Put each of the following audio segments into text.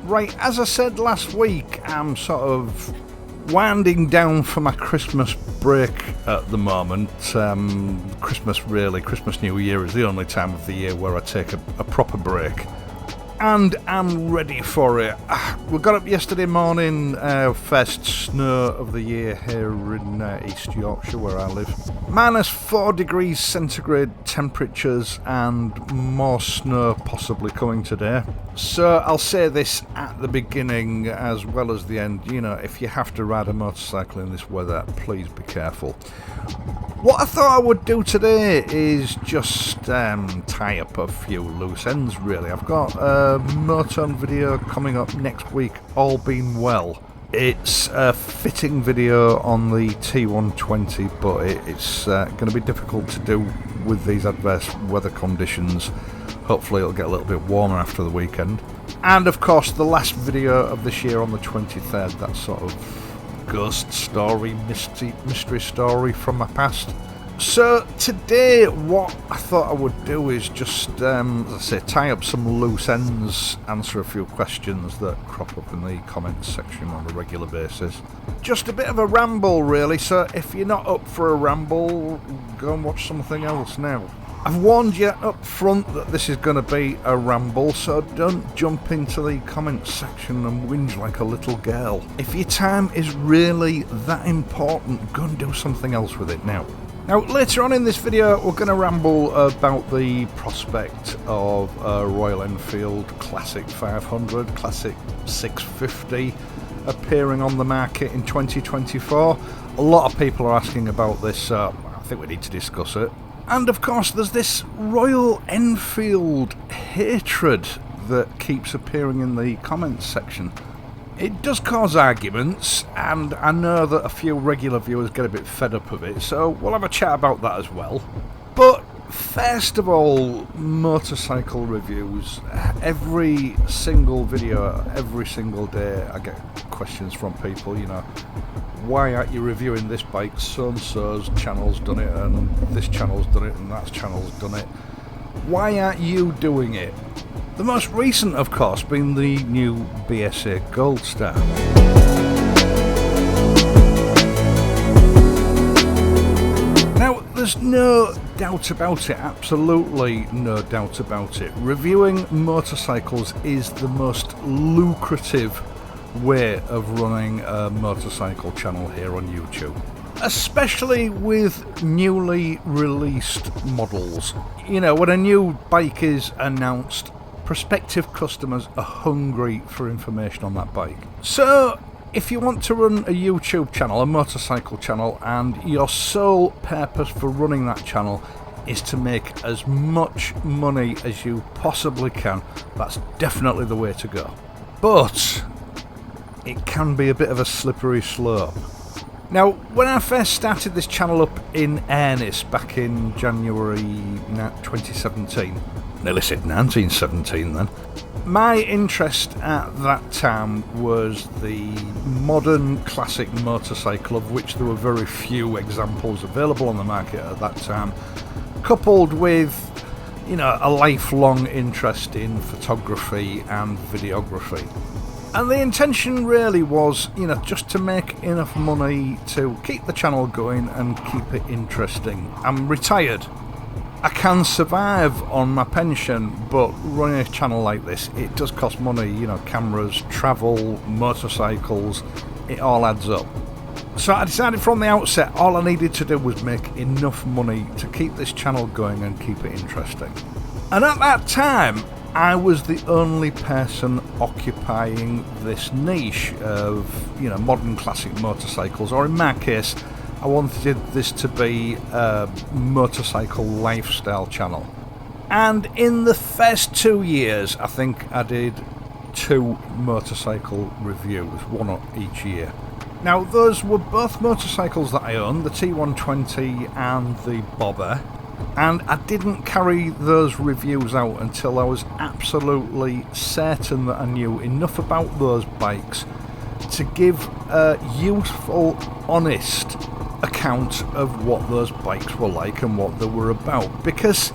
Right, as I said last week, I'm sort of winding down for my Christmas break at the moment. Christmas New Year is the only time of the year where I take a proper break. And I'm ready for it. We got up yesterday morning, first snow of the year here in East Yorkshire where I live. -4 degrees centigrade temperatures and more snow possibly coming today. So I'll say this at the beginning as well as the end. You know, if you have to ride a motorcycle in this weather, please be careful. What I thought I would do today is just tie up a few loose ends, really. I've got a motorhome video coming up next week, all being well. It's a fitting video on the T120, but it's going to be difficult to do with these adverse weather conditions. Hopefully it'll get a little bit warmer after the weekend. And of course the last video of this year on the 23rd, that sort of ghost story, mystery story from my past. So today what I thought I would do is just, as I say, tie up some loose ends, answer a few questions that crop up in the comments section on a regular basis. Just a bit of a ramble really, so if you're not up for a ramble, go and watch something else now. I've warned you up front that this is going to be a ramble, so don't jump into the comments section and whinge like a little girl. If your time is really that important, go and do something else with it now. Now, later on in this video, we're going to ramble about the prospect of a Royal Enfield Classic 500, Classic 650 appearing on the market in 2024. A lot of people are asking about this, so I think we need to discuss it. And of course there's this Royal Enfield hatred that keeps appearing in the comments section. It does cause arguments, and I know that a few regular viewers get a bit fed up of it, so we'll have a chat about that as well. But first of all, motorcycle reviews. Every single video, every single day I get questions from people, you know, why aren't you reviewing this bike? So-and-so's channel's done it, and this channel's done it, and that channel's done it. Why aren't you doing it? The most recent, of course, being the new BSA Gold Star. Now, there's no doubt about it, absolutely no doubt about it. Reviewing motorcycles is the most lucrative way of running a motorcycle channel here on YouTube, especially with newly released models. You know, when a new bike is announced, prospective customers are hungry for information on that bike. So if you want to run a YouTube channel, a motorcycle channel, and your sole purpose for running that channel is to make as much money as you possibly can, that's definitely the way to go. But it can be a bit of a slippery slope. Now, when I first started this channel up in earnest back in January 2017, nearly said 1917 then, my interest at that time was the modern classic motorcycle, of which there were very few examples available on the market at that time, coupled with, you know, a lifelong interest in photography and videography. And the intention really was, you know, just to make enough money to keep the channel going and keep it interesting. I'm retired. I can survive on my pension, but running a channel like this, it does cost money, you know, cameras, travel, motorcycles, it all adds up. So I decided from the outset all I needed to do was make enough money to keep this channel going and keep it interesting. And at that time, I was the only person occupying this niche of, you know, modern classic motorcycles, or in my case, I wanted this to be a motorcycle lifestyle channel. And in the first 2 years, I think I did 2 motorcycle reviews, one each year. Now, those were both motorcycles that I own, the T120 and the Bobber. And I didn't carry those reviews out until I was absolutely certain that I knew enough about those bikes to give a useful, honest account of what those bikes were like and what they were about. Because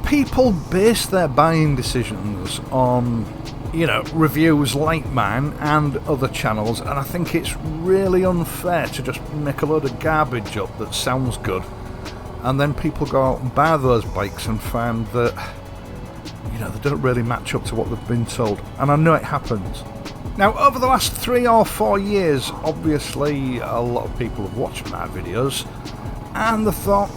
people base their buying decisions on you know, reviews like mine and other channels, and I think it's really unfair to just make a load of garbage up that sounds good, and then people go out and buy those bikes and find that, you know, they don't really match up to what they've been told. And I know it happens. Now, over the last 3 or 4 years, obviously a lot of people have watched my videos and they thought,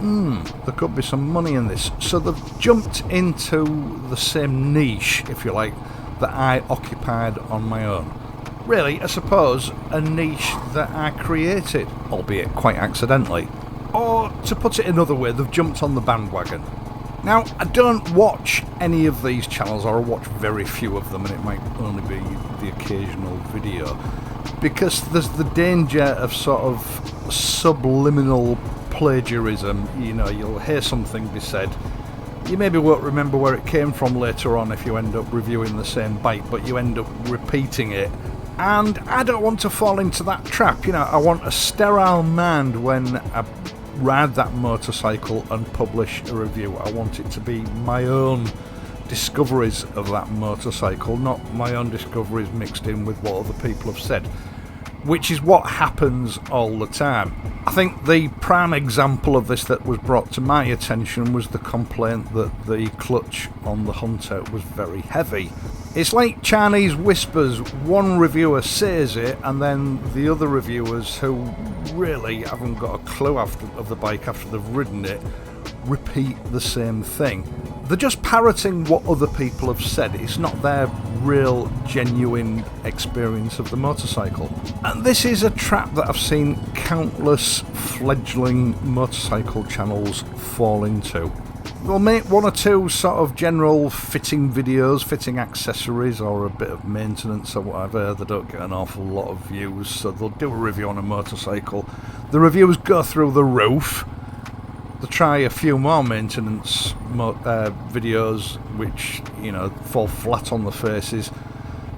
there could be some money in this. So they've jumped into the same niche, if you like, that I occupied on my own. Really, I suppose, a niche that I created, albeit quite accidentally. Or, to put it another way, they've jumped on the bandwagon. Now, I don't watch any of these channels, or I watch very few of them, and it might only be the occasional video, because there's the danger of sort of subliminal plagiarism. You know, you'll hear something be said, you maybe won't remember where it came from later on if you end up reviewing the same bike, but you end up repeating it. And I don't want to fall into that trap. You know, I want a sterile mind when I ride that motorcycle and publish a review. I want it to be my own discoveries of that motorcycle, not my own discoveries mixed in with what other people have said, which is what happens all the time. I think the prime example of this that was brought to my attention was the complaint that the clutch on the Hunter was very heavy. It's like Chinese whispers. One reviewer says it, and then the other reviewers, who really haven't got a clue of the bike after they've ridden it, repeat the same thing. They're just parroting what other people have said. It's not their real, genuine experience of the motorcycle. And this is a trap that I've seen countless fledgling motorcycle channels fall into. They'll make one or two sort of general fitting videos, fitting accessories, or a bit of maintenance or whatever. They don't get an awful lot of views, so they'll do a review on a motorcycle. The reviews go through the roof. They try a few more maintenance videos, which, you know, fall flat on the faces.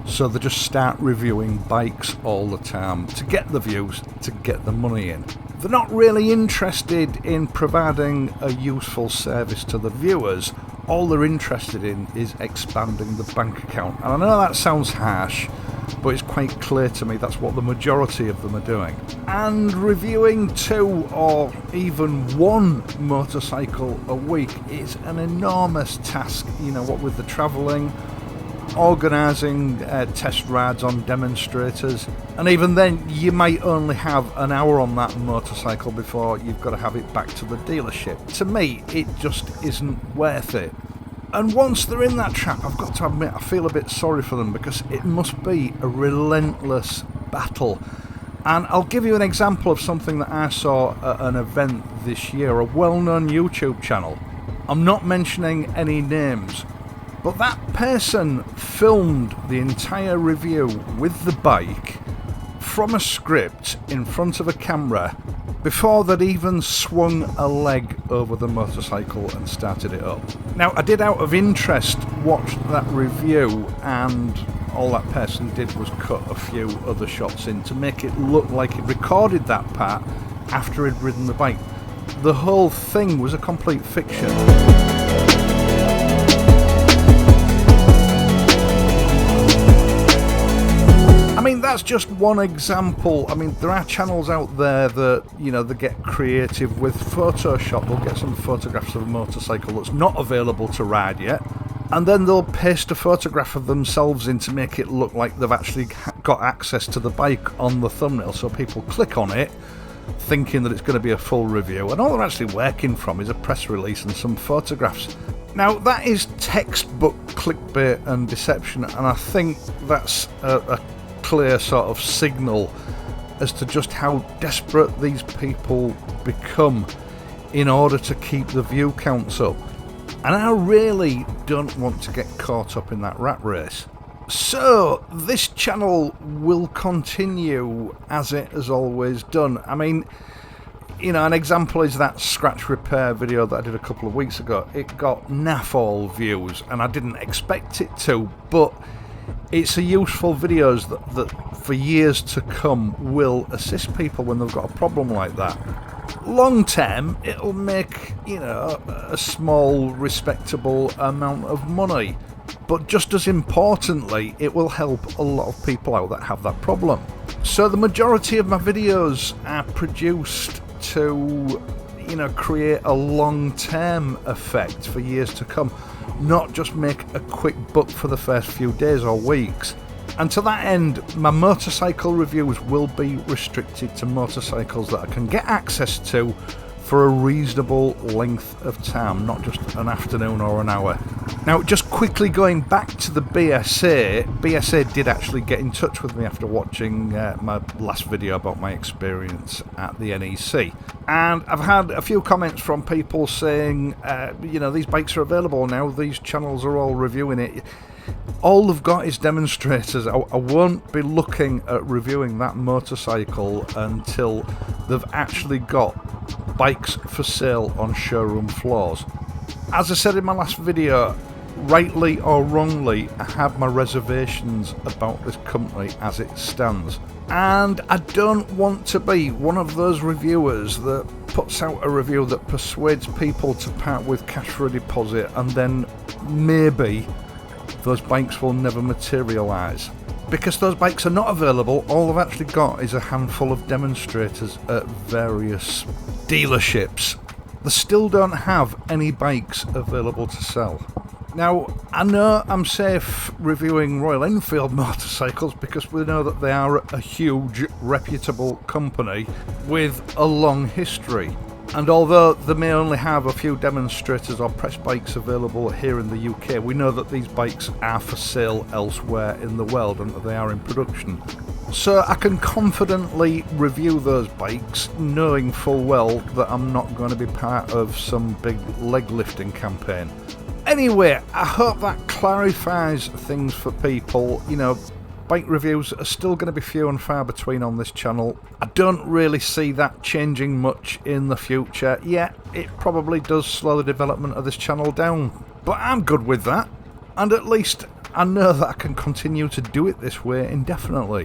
So they just start reviewing bikes all the time to get the views, to get the money in. They're not really interested in providing a useful service to the viewers. All they're interested in is expanding the bank account. And I know that sounds harsh, but it's quite clear to me that's what the majority of them are doing. And reviewing 2 or even 1 motorcycle a week is an enormous task, you know, what with the travelling, organising test rides on demonstrators, and even then you might only have an hour on that motorcycle before you've got to have it back to the dealership. To me, it just isn't worth it. And once they're in that trap, I've got to admit, I feel a bit sorry for them, because it must be a relentless battle. And I'll give you an example of something that I saw at an event this year, a well-known YouTube channel. I'm not mentioning any names, but that person filmed the entire review with the bike from a script in front of a camera before they'd even swung a leg over the motorcycle and started it up. Now, I did, out of interest, watch that review, and all that person did was cut a few other shots in to make it look like he'd recorded that part after he'd ridden the bike. The whole thing was a complete fiction. I mean, that's just one example. I mean, there are channels out there that, you know, they get creative with Photoshop. They'll get some photographs of a motorcycle that's not available to ride yet, and then they'll paste a photograph of themselves in to make it look like they've actually got access to the bike on the thumbnail, so people click on it thinking that it's going to be a full review, and all they're actually working from is a press release and some photographs. Now, that is textbook clickbait and deception, and I think that's a clear sort of signal as to just how desperate these people become in order to keep the view counts up. And I really don't want to get caught up in that rat race. So this channel will continue as it has always done. I mean, you know, an example is that scratch repair video that I did a couple of weeks ago. It got naff all views, and I didn't expect it to, but it's a useful video that for years to come will assist people when they've got a problem like that. Long term, it'll make, you know, a small, respectable amount of money. but just as importantly, it will help a lot of people out that have that problem. So the majority of my videos are produced to, create a long-term effect for years to come, not just make a quick buck for the first few days or weeks. And to that end, my motorcycle reviews will be restricted to motorcycles that I can get access to for a reasonable length of time, not just an afternoon or an hour. Now, just quickly going back to the BSA did actually get in touch with me after watching my last video about my experience at the NEC. And I've had a few comments from people saying, these bikes are available now, these channels are all reviewing it. All they've got is demonstrators. I won't be looking at reviewing that motorcycle until they've actually got bikes for sale on showroom floors. As I said in my last video, rightly or wrongly, I have my reservations about this company as it stands. And I don't want to be one of those reviewers that puts out a review that persuades people to part with cash for a deposit and then maybe those bikes will never materialise. Because those bikes are not available, all I've actually got is a handful of demonstrators at various dealerships. They still don't have any bikes available to sell. Now, I know I'm safe reviewing Royal Enfield motorcycles because we know that they are a huge, reputable company with a long history. And although they may only have a few demonstrators or press bikes available here in the UK, we know that these bikes are for sale elsewhere in the world and that they are in production. So I can confidently review those bikes, knowing full well that I'm not going to be part of some big leg lifting campaign. Anyway, I hope that clarifies things for people. Bike reviews are still going to be few and far between on this channel. I don't really see that changing much in the future. Yeah, it probably does slow the development of this channel down, but I'm good with that. And at least I know that I can continue to do it this way indefinitely.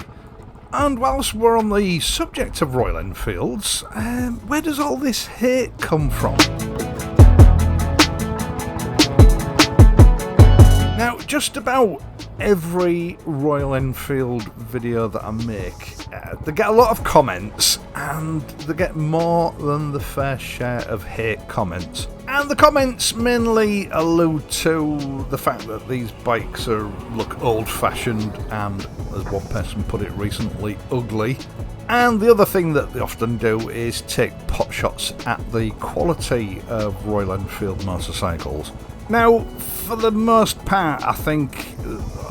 And whilst we're on the subject of Royal Enfields, where does all this hate come from? Now, just about every Royal Enfield video that I make, they get a lot of comments and they get more than the fair share of hate comments. And the comments mainly allude to the fact that these bikes look old-fashioned and, as one person put it recently, ugly. And the other thing that they often do is take pot shots at the quality of Royal Enfield motorcycles. Now, for the most part, I think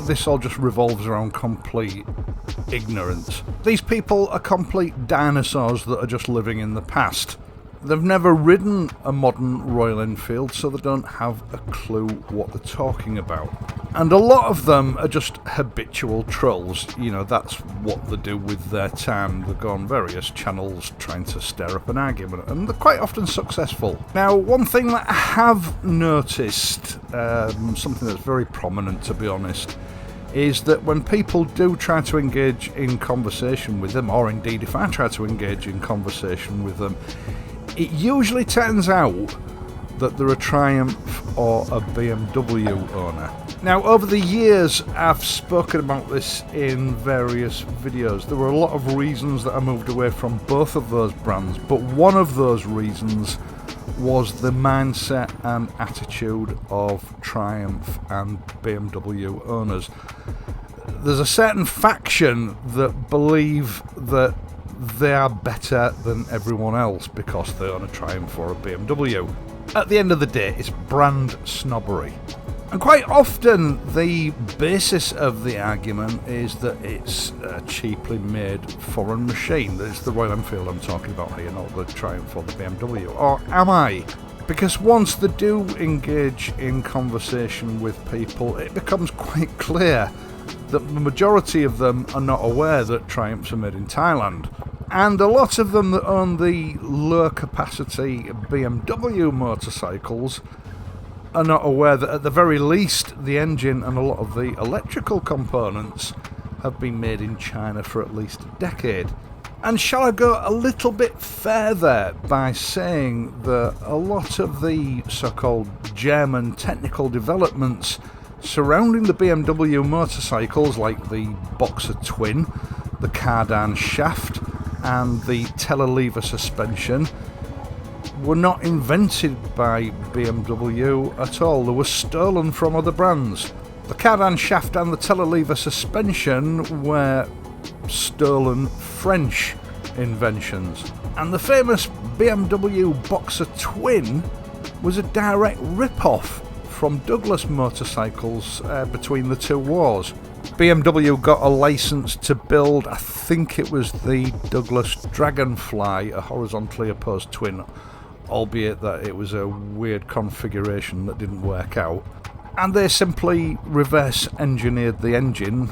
this all just revolves around complete ignorance. These people are complete dinosaurs that are just living in the past. They've never ridden a modern Royal Enfield, so they don't have a clue what they're talking about. And a lot of them are just habitual trolls. That's what they do with their time. They go on various channels trying to stir up an argument, and they're quite often successful. Now, one thing that I have noticed, something that's very prominent to be honest, is that when people do try to engage in conversation with them, or indeed if I try to engage in conversation with them, it usually turns out that they're a Triumph or a BMW owner. Now, over the years, I've spoken about this in various videos. There were a lot of reasons that I moved away from both of those brands, but one of those reasons was the mindset and attitude of Triumph and BMW owners. There's a certain faction that believe that they are better than everyone else because they own a Triumph or a BMW. At the end of the day, it's brand snobbery. And quite often the basis of the argument is that it's a cheaply made foreign machine. It's the Royal Enfield I'm talking about here, not the Triumph or the BMW. Or am I? Because once they do engage in conversation with people, it becomes quite clear that the majority of them are not aware that Triumphs are made in Thailand. And a lot of them that own the low capacity BMW motorcycles are not aware that at the very least the engine and a lot of the electrical components have been made in China for at least a decade. And shall I go a little bit further by saying that a lot of the so-called German technical developments surrounding the BMW motorcycles, like the Boxer Twin, the cardan shaft and the telelever suspension, were not invented by BMW at all. They were stolen from other brands. The cardan shaft and the telelever suspension were stolen French inventions. And the famous BMW Boxer Twin was a direct rip-off from Douglas motorcycles between the two wars. BMW got a license to build, I think it was the Douglas Dragonfly, a horizontally opposed twin, albeit that it was a weird configuration that didn't work out. And they simply reverse engineered the engine,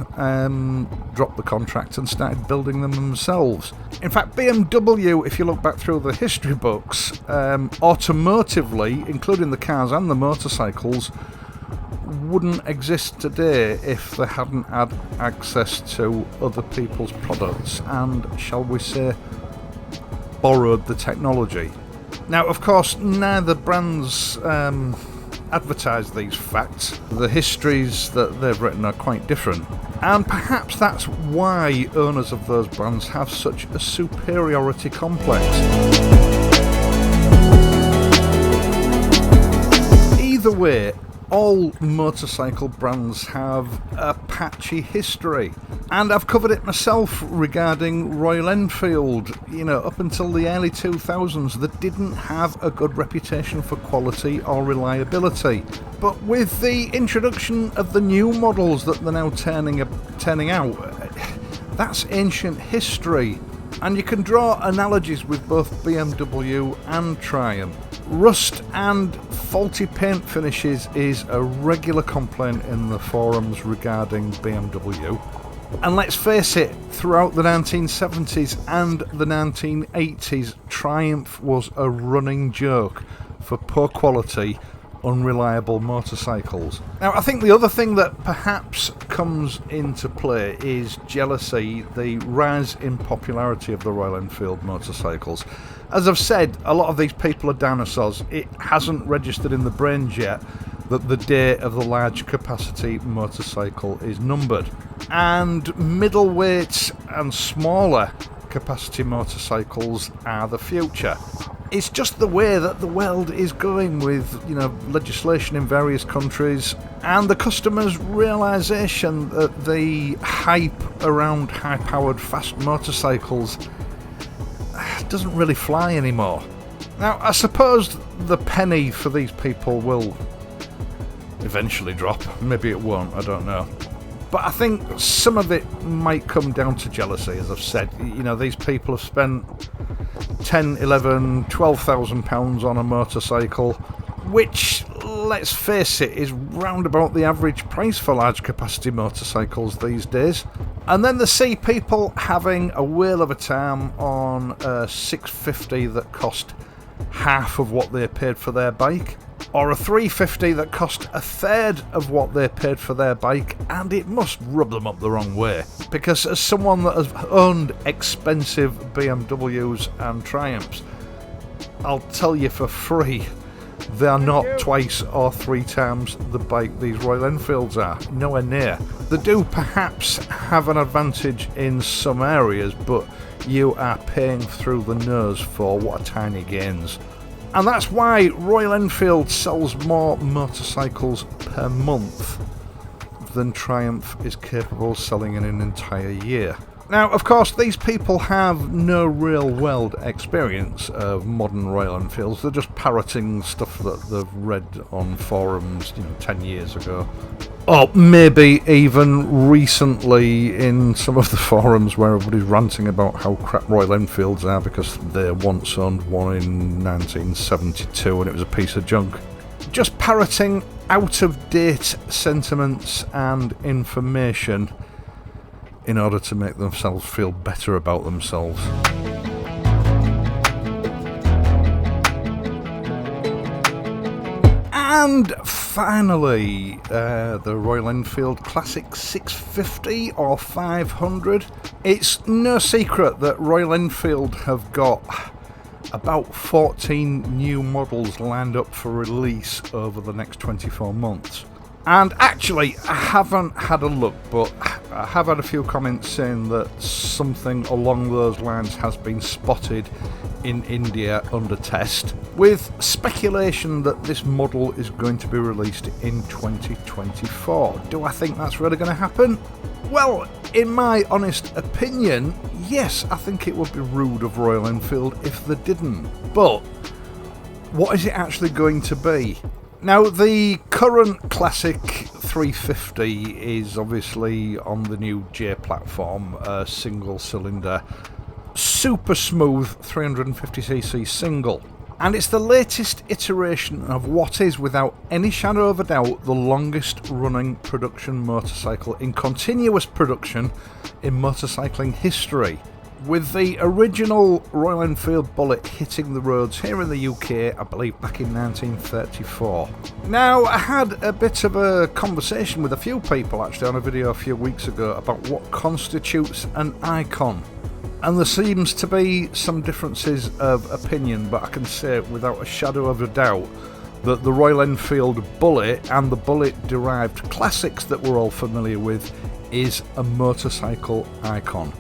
dropped the contract and started building them themselves. In fact, BMW, if you look back through the history books, automotively, including the cars and the motorcycles, wouldn't exist today if they hadn't had access to other people's products and, shall we say, borrowed the technology. Now, of course, neither brands advertise these facts. The histories that they've written are quite different, and perhaps that's why owners of those brands have such a superiority complex. Either way, all motorcycle brands have a patchy history, and I've covered it myself regarding Royal Enfield. Up until the early 2000s, they didn't have a good reputation for quality or reliability. But with the introduction of the new models that they're now turning out, that's ancient history. And you can draw analogies with both BMW and Triumph. Rust and faulty paint finishes is a regular complaint in the forums regarding BMW. And let's face it, throughout the 1970s and the 1980s, Triumph was a running joke for poor quality, unreliable motorcycles. Now, I think the other thing that perhaps comes into play is jealousy, the rise in popularity of the Royal Enfield motorcycles. As I've said, a lot of these people are dinosaurs. It hasn't registered in the brains yet that the day of the large capacity motorcycle is numbered. And middleweight and smaller capacity motorcycles are the future. It's just the way that the world is going with, legislation in various countries and the customers' realisation that the hype around high-powered fast motorcycles doesn't really fly anymore. Now, I suppose the penny for these people will eventually drop. Maybe it won't, I don't know. But I think some of it might come down to jealousy, as I've said. These people have spent 10, 11, 12,000 pounds on a motorcycle, which, let's face it, is round about the average price for large capacity motorcycles these days. And then they see people having a whale of a time on a 650 that cost half of what they paid for their bike, or a 350 that cost a third of what they paid for their bike, and it must rub them up the wrong way. Because as someone that has owned expensive BMWs and Triumphs, I'll tell you for free, they are not twice or three times the bike these Royal Enfields are. Nowhere near. They do perhaps have an advantage in some areas, but you are paying through the nose for what are tiny gains. And that's why Royal Enfield sells more motorcycles per month than Triumph is capable of selling in an entire year. Now, of course, these people have no real world experience of modern Royal Enfields. They're just parroting stuff that they've read on forums, 10 years ago. Or maybe even recently in some of the forums where everybody's ranting about how crap Royal Enfields are because they once owned one in 1972 and it was a piece of junk. Just parroting out-of-date sentiments and information in order to make themselves feel better about themselves. And finally, the Royal Enfield Classic 650 or 500. It's no secret that Royal Enfield have got about 14 new models lined up for release over the next 24 months. And actually, I haven't had a look, but I have had a few comments saying that something along those lines has been spotted in India under test, with speculation that this model is going to be released in 2024. Do I think that's really going to happen? Well, in my honest opinion, yes, I think it would be rude of Royal Enfield if they didn't. But what is it actually going to be? Now, the current Classic 350 is obviously on the new J platform, a single cylinder, super smooth 350cc single. And it's the latest iteration of what is, without any shadow of a doubt, the longest running production motorcycle in continuous production in motorcycling history, with the original Royal Enfield Bullet hitting the roads here in the UK, I believe, back in 1934. Now, I had a bit of a conversation with a few people actually on a video a few weeks ago about what constitutes an icon. And there seems to be some differences of opinion, but I can say without a shadow of a doubt that the Royal Enfield Bullet and the Bullet-derived classics that we're all familiar with is a motorcycle icon.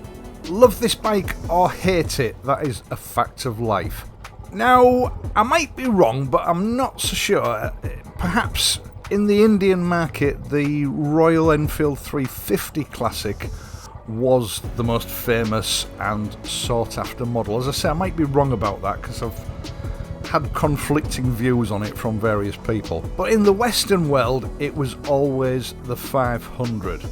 Love this bike or hate it, that is a fact of life. Now, I might be wrong, but I'm not so sure. Perhaps in the Indian market, the Royal Enfield 350 Classic was the most famous and sought after model. As I say, I might be wrong about that because I've had conflicting views on it from various people. But in the Western world, it was always the 500.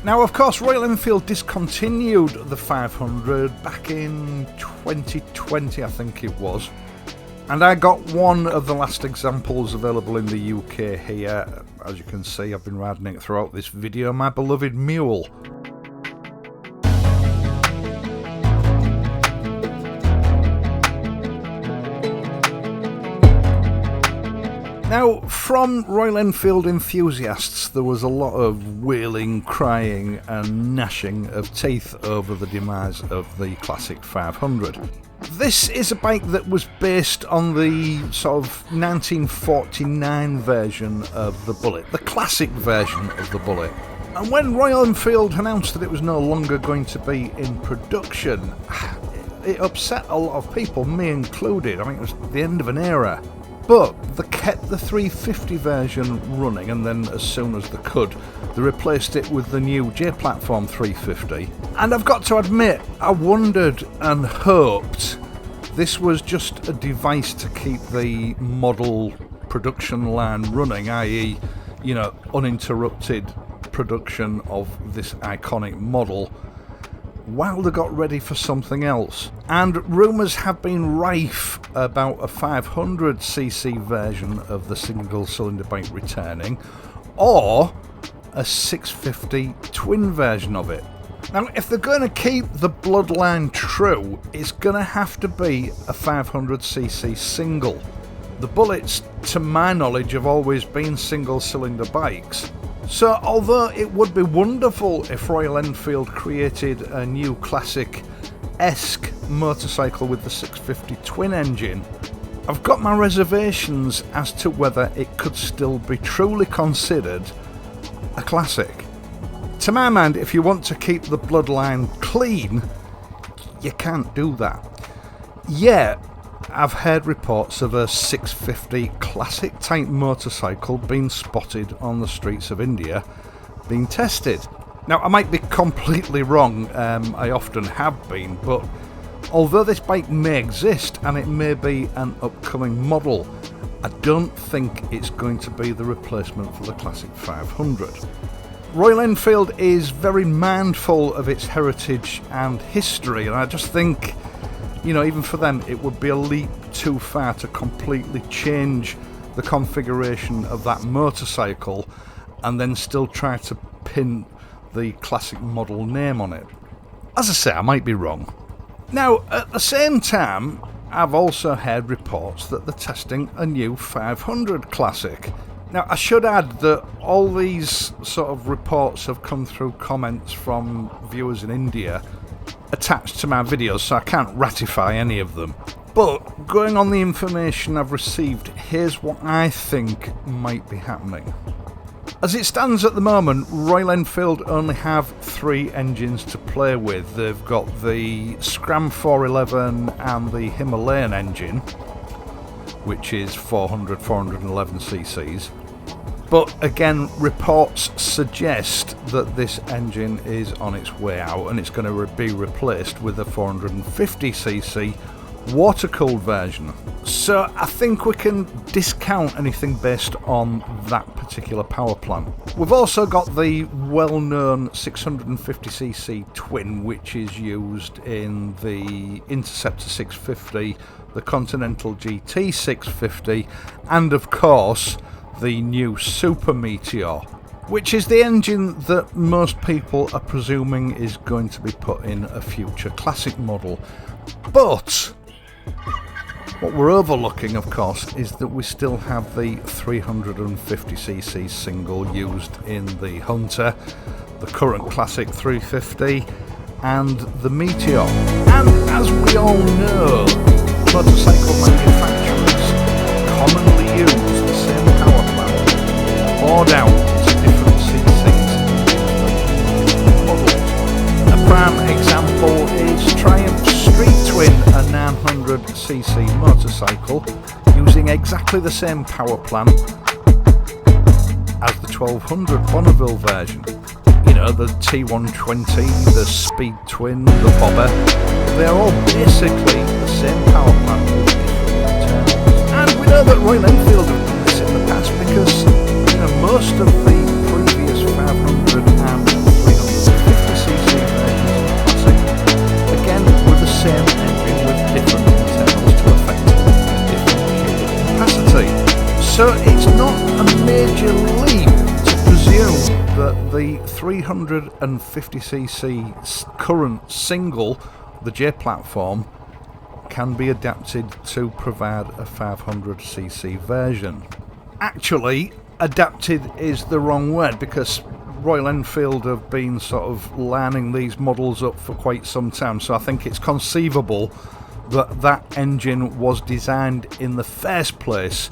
Now, of course, Royal Enfield discontinued the 500 back in 2020, I think it was. And I got one of the last examples available in the UK here. As you can see, I've been riding it throughout this video, my beloved mule. Now, from Royal Enfield enthusiasts, there was a lot of wailing, crying and gnashing of teeth over the demise of the Classic 500. This is a bike that was based on the sort of 1949 version of the Bullet, the classic version of the Bullet. And when Royal Enfield announced that it was no longer going to be in production, it upset a lot of people, me included. I mean, it was the end of an era. But they kept the 350 version running, and then as soon as they could, they replaced it with the new J Platform 350. And I've got to admit, I wondered and hoped this was just a device to keep the model production line running, i.e., uninterrupted production of this iconic model, while they got ready for something else. And rumours have been rife about a 500cc version of the single cylinder bike returning, or a 650 twin version of it. Now, if they're going to keep the bloodline true, it's going to have to be a 500cc single. The Bullets, to my knowledge, have always been single cylinder bikes. So although it would be wonderful if Royal Enfield created a new classic-esque motorcycle with the 650 twin engine, I've got my reservations as to whether it could still be truly considered a classic. To my mind, if you want to keep the bloodline clean, you can't do that. Yeah, I've heard reports of a 650 classic type motorcycle being spotted on the streets of India being tested. Now, I might be completely wrong, I often have been, but although this bike may exist and it may be an upcoming model, I don't think it's going to be the replacement for the Classic 500. Royal Enfield is very mindful of its heritage and history, and I just think, even for them, it would be a leap too far to completely change the configuration of that motorcycle and then still try to pin the classic model name on it. As I say, I might be wrong. Now, at the same time, I've also heard reports that they're testing a new 500 Classic. Now, I should add that all these sort of reports have come through comments from viewers in India attached to my videos, so I can't ratify any of them. But going on the information I've received, here's what I think might be happening. As it stands at the moment, Royal Enfield only have 3 engines to play with. They've got the Scram 411 and the Himalayan engine, which is 411 cc's. But again, reports suggest that this engine is on its way out and it's going to be replaced with a 450cc water-cooled version. So I think we can discount anything based on that particular power plant. We've also got the well-known 650cc twin, which is used in the Interceptor 650, the Continental GT 650, and of course the new Super Meteor, which is the engine that most people are presuming is going to be put in a future classic model. But what we're overlooking, of course, is that we still have the 350cc single used in the Hunter, the current Classic 350, and the Meteor. And as we all know, motorcycle manufacturers commonly use the same power plant or down to different cc's in models. A prime example is Triumph Street Twin, a 900cc motorcycle using exactly the same power plant as the 1200 Bonneville version. You know, the T120, the Speed Twin, the Bobber, they're all basically the same power plant with different internals. And we know that Royal Enfield have done this in the past because, you know, most of the previous 500 and 350cc versions of Classic, again, were the same engine with different internals to affect different capacity. So it's not a major leap to presume that the 350cc current single, the J platform, can be adapted to provide a 500cc version. Actually, adapted is the wrong word because Royal Enfield have been sort of lining these models up for quite some time, so I think it's conceivable that that engine was designed in the first place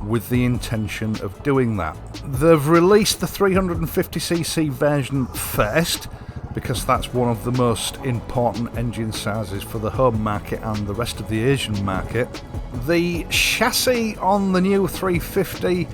with the intention of doing that. They've released the 350cc version first because that's one of the most important engine sizes for the home market and the rest of the Asian market. The chassis on the new 350,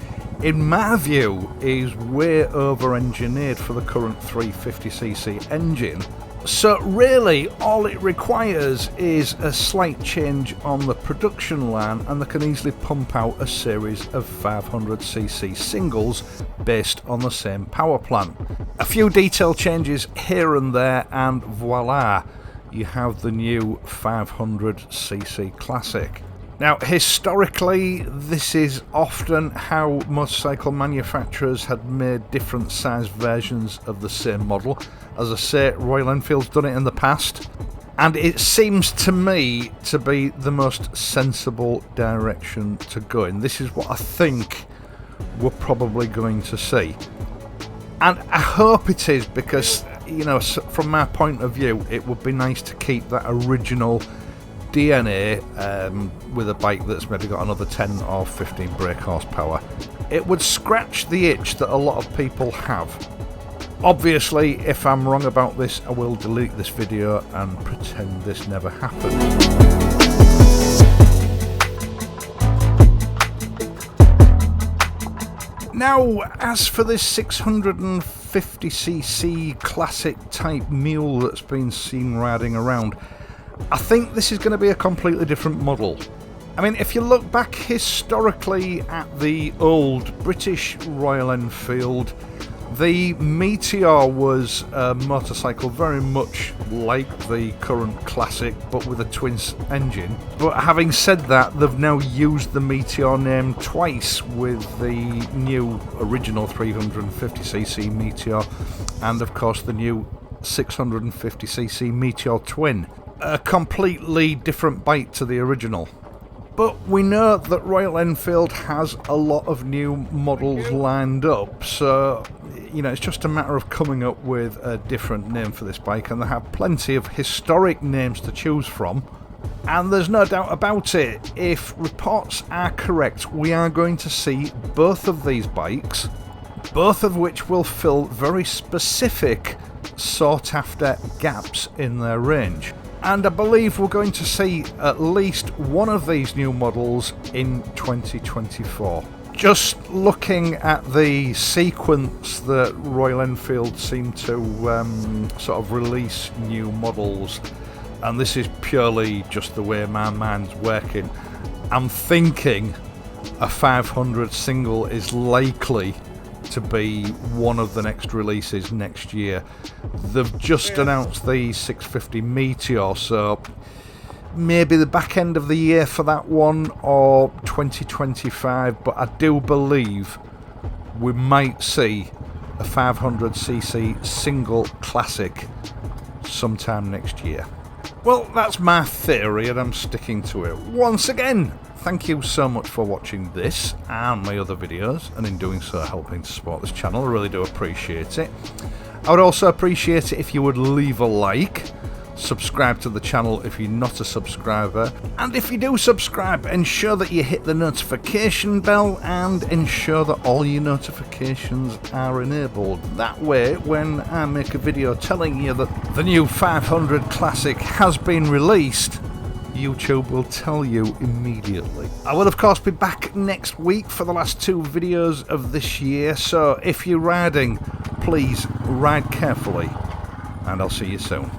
in my view, is way over-engineered for the current 350cc engine. So really, all it requires is a slight change on the production line and they can easily pump out a series of 500cc singles based on the same power plant. A few detail changes here and there and voila, you have the new 500cc Classic. Now, historically, this is often how motorcycle manufacturers had made different size versions of the same model. As I say, Royal Enfield's done it in the past, and it seems to me to be the most sensible direction to go in. This is what I think we're probably going to see. And I hope it is because, you know, from my point of view, it would be nice to keep that original DNA with a bike that's maybe got another 10 or 15 brake horsepower. It would scratch the itch that a lot of people have. Obviously, if I'm wrong about this, I will delete this video and pretend this never happened. Now, as for this 650cc Classic type mule that's been seen riding around, I think this is going to be a completely different model. I mean, if you look back historically at the old British Royal Enfield, the Meteor was a motorcycle very much like the current Classic, but with a twin engine. But having said that, they've now used the Meteor name twice with the new original 350cc Meteor and of course the new 650cc Meteor Twin. A completely different bike to the original. But we know that Royal Enfield has a lot of new models lined up, so you know, it's just a matter of coming up with a different name for this bike, and they have plenty of historic names to choose from. And there's no doubt about it, if reports are correct, we are going to see both of these bikes both of which will fill very specific sought after gaps in their range. And I believe we're going to see at least one of these new models in 2024. Just looking at the sequence that Royal Enfield seem to sort of release new models, and this is purely just the way my mind's working, I'm thinking a 500 single is likely to be one of the next releases next year. They've just announced the 650 Meteor, so maybe the back end of the year for that one, or 2025, but I do believe we might see a 500cc single classic sometime next year. Well, that's my theory and I'm sticking to it. Once again, thank you so much for watching this and my other videos, and in doing so helping to support this channel. I really do appreciate it. I would also appreciate it if you would leave a like, subscribe to the channel if you're not a subscriber, and if you do subscribe, ensure that you hit the notification bell and ensure that all your notifications are enabled. That way, when I make a video telling you that the new 500 Classic has been released, YouTube will tell you immediately. I will of course be back next week for the last 2 videos of this year, so if you're riding, please ride carefully, and I'll see you soon.